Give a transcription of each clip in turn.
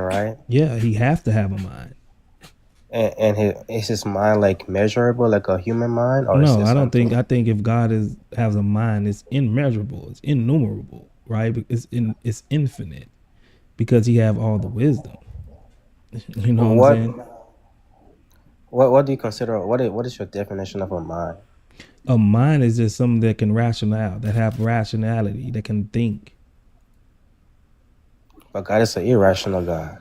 right? Yeah, he have to have a mind. And is his mind like measurable, like a human mind, or is No, it I don't think. something? I think if God is has a mind, it's immeasurable, it's innumerable, right? It's infinite because he have all the wisdom. You know what I'm What saying? what do you consider? What is your definition of a mind? A mind is just something that can rationale, that have rationality, that can think. But God is an irrational God.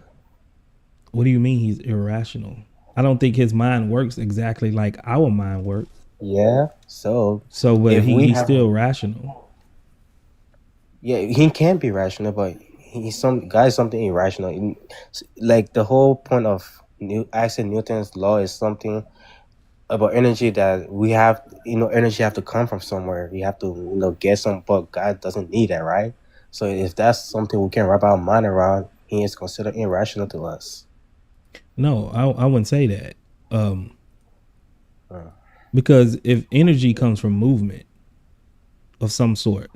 What do you mean he's irrational? I don't think his mind works exactly like our mind works. Yeah. So So, but if we he's have, still rational. yeah, he can be rational, but he's some guy is something irrational. Like the whole point of Isaac Newton's law is something about energy that we have. Energy have to come from somewhere. You have to get some, but God doesn't need that, right? So if that's something we can wrap our mind around, he is considered irrational to us. No, I wouldn't say that. Um, Uh, because if energy comes from movement of some sort,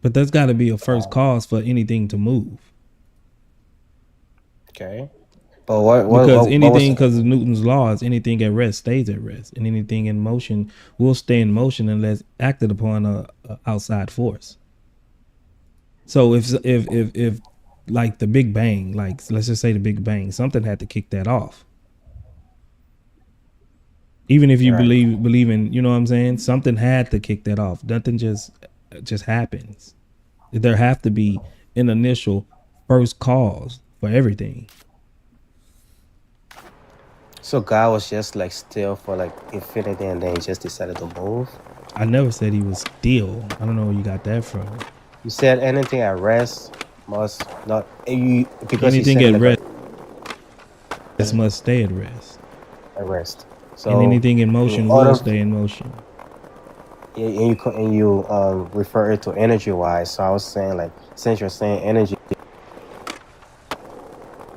but there's got to be a first cause for anything to move. okay, but what was Because of Newton's laws, anything at rest stays at rest, and anything in motion will stay in motion unless acted upon a outside force. So if like the Big Bang, like let's just say the Big Bang, something had to kick that off. Even if you right? believe in, you know what I'm saying, something had to kick that off. Nothing just happens. There have to be an initial first cause for everything. So God was just like still for like infinity, and then he just decided to move. I never said he was still. I don't know where you got that from. You said anything at rest must not you because he Anything said at like rest must stay at rest, at rest. and So anything in in motion will order, stay in motion. and you refer it to energy wise. So I was saying like since you're saying energy,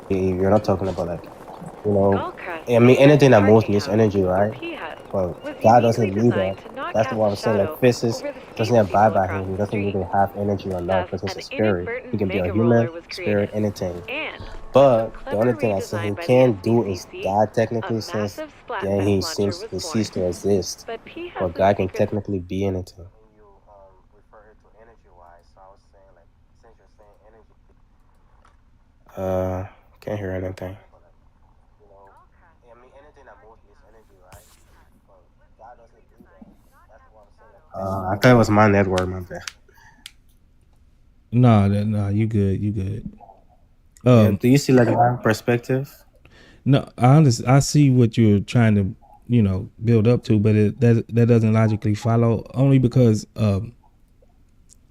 you're not talking about like you know, Skullcrest I mean Station anything that moves Parking needs House, energy, or right? PHUD, But was God uniquely doesn't need that. designed to not That's cast what I a was saying. Like shadow physics over the doesn't few abide people by across him. He the doesn't street. really have energy or not Thus, because he's an a spirit. He inadvertent can be a mega human, roller was spirit, created. anything. And, with some But the clever only thing I say he redesign by the can do is SDCC, die a technically since massive then Splatfest launcher was he born. ceased to exist. But But PHUD's God can secret. technically be anything. You refer it to energy wise, so I was saying like since you're saying energy, can't hear anything. You know, I mean anything that moves needs energy, right? But God doesn't do that. That's what I'm saying. Like, I thought it was my network, my bad. No, you good, you good. Yeah. Um, Do you see like my perspective? no, I see what you're trying to, build up to, but that doesn't logically follow. Only because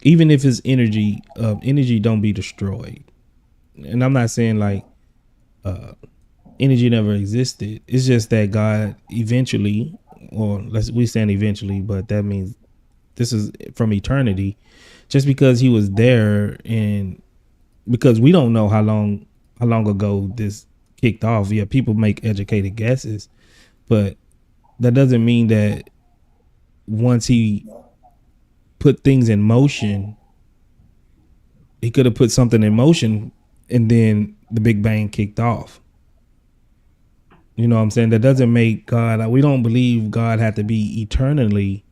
even if it's energy, energy don't be destroyed. And I'm not saying like energy never existed. It's just that God eventually, or we saying eventually, but that means this is from eternity. Just because he was there, and because we don't know how long ago this kicked off. Yeah, people make educated guesses, but that doesn't mean that once he put things in motion, he could have put something in motion and then the Big Bang kicked off. You know what I'm saying? That doesn't make God. We don't believe God had to be eternally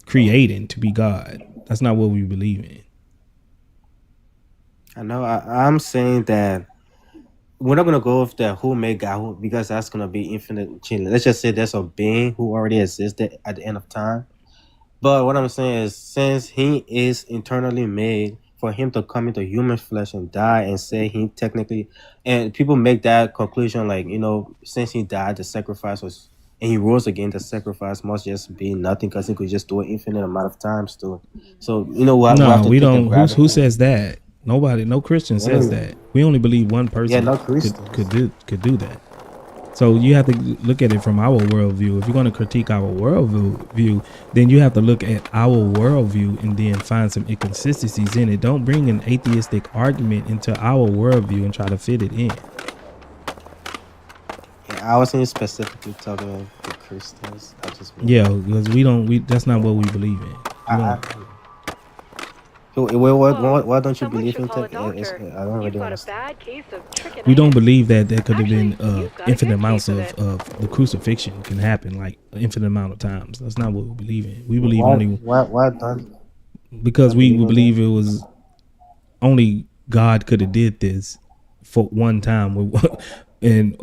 creating to be God. That's not what we believe in. I know. I'm saying that we're not gonna go with the who made God because that's gonna be infinite chain. Let's just say there's a being who already existed at the end of time. But what I'm saying is, since he is internally made, for him to come into human flesh and die and say he technically, and people make that conclusion like, since he died, the sacrifice was, and he rose again, the sacrifice must just be nothing because he could just do it infinite amount of times to it. So, what we have No, to we take the don't. Who gravity. says that? Nobody. No Christian says Really? that. We only believe one Yeah, person no could Christians. could do could do that. So you have to look at it from our worldview. If you're going to critique our worldview, then you have to look at our worldview and then find some inconsistencies in it. Don't bring an atheistic argument into our worldview and try to fit it in. Yeah, I wasn't specifically talking to Christians. I just mean Yeah, like, because we don't. We that's not what we believe in. I, We don't. I So, why don't you believe in that? I don't really understand. We don't believe that there could have been infinite amounts of the crucifixion can happen, like infinite amount of times. That's not what we believe in. We believe only Why don't because you we believe in that? believe it was only God could have did this for one time with and